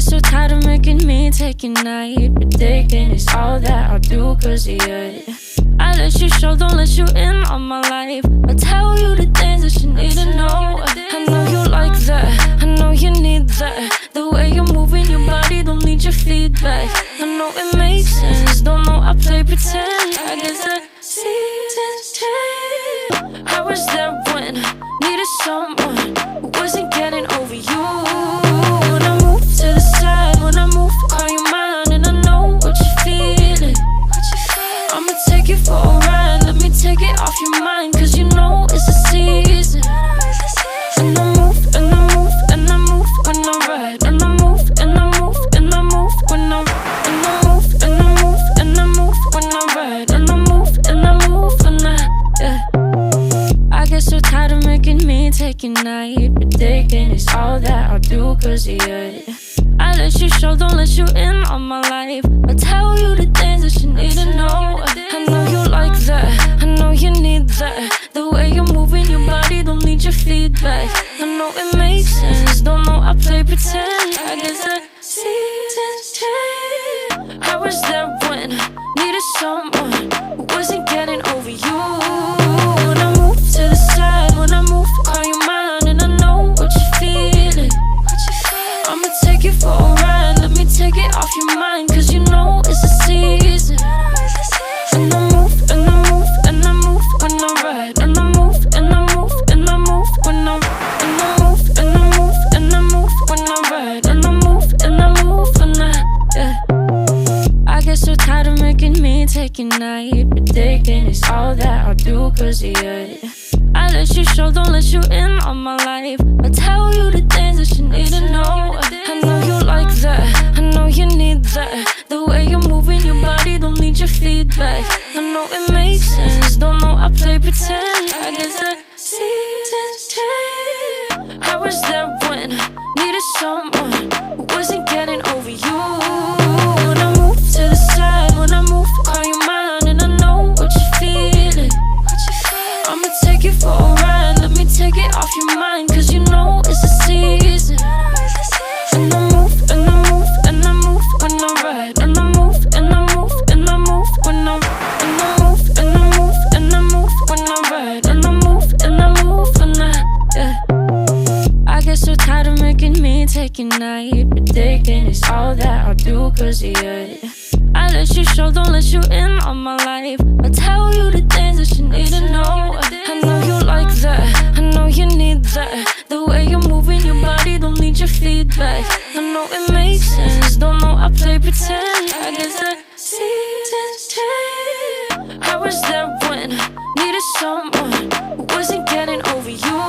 get so tired of making me take a night, predicting it's all that I'll do cause of you. I let you show, don't let you in on my life. I tell you the things that you need to know. I know you like that, I know you need that. The way you're moving your body, don't need your feedback. I know it makes sense, don't know I play pretend. I guess the seasons change. I was there when I needed someone who wasn't getting over you. When I move to the side, when I move, call you mine, and I know what you're feeling. I'ma take you for a ride, let me take it off your mind, cause you know it's a season. And I move, and I move, and I move when I ride. And I move, and I move, and I move when I ride. And I move, and I move, and I move when I ride. And I move, and I move when I get so tired of making me take a night, predicting it's all that I'll do cause of you. I let you show, don't let you in on my life. I tell you the things that you need to know. I know you like that, I know you need that. The way you're moving your body, don't need your feedback. I know it makes sense, don't know I play pretend. I guess the seasons change. I was there when I needed someone who wasn't getting over you. When I move to the side, when I move, call you mine, and I know what you're feeling. I'ma take you for a ride, let me take it off your mind, cause you know it's a season. And I move, and I move, and I move when I ride. And I move, and I move, and I move when I ride. And I move, and I move, and I move when I ride. And I move, and I move when I get so tired of making me take a night, predicting it's all that I'll do cause of you. I let you show, don't let you in on my life. I tell you the things that you need to know. I know you like that, I know you need that. The way you're moving your body, don't need your feedback. I know it makes sense, don't know I play pretend. I guess the seasons change. I was there when I needed someone who wasn't getting over you. When I move to the side, when I move, call you mine, and I know what you're feeling. I'ma take you for a ride, let me take it off your mind, cause you know it's a season. And I move, and I move, and I move when I ride. And I move, and I move, and I move when I ride. And I move, and I move, and I move when I ride. And I move, and I move when I get so tired of making me take a night, predicting it's all that I'll do cause of you. I let you show, don't let you in on my life. I tell you the things that you need to know. I know you like that, I know you need that. The way you're moving your body, don't need your feedback. I know it makes sense, don't know I play pretend. I guess the seasons change. I was there when I needed someone who wasn't getting over you.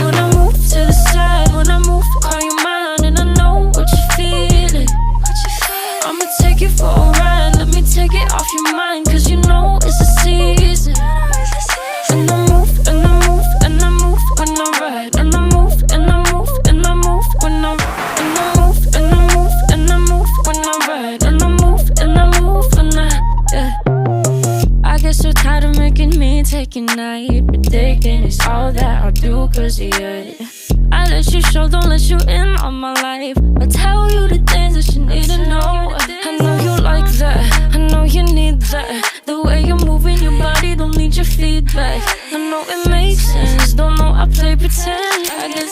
When I move to the side, when I move, call you mine, and I know what you're feeling. I'ma take you for a ride, let me take it off your mind, cause you know it's a season. And I move, and I move, and I move when I ride. And I move, and I move, and I move when I ride. And I move, and I move, and I move when I ride. And I move, and I move when I get so tired of making me take a night, predicting it's all that I'll do cause of you. I let you show, don't let you in on my life. I tell you the things that you need to know. I know you like that, I know you need that. The way you're moving your body, don't need your feedback. I know it makes sense, don't know I play pretend. I guess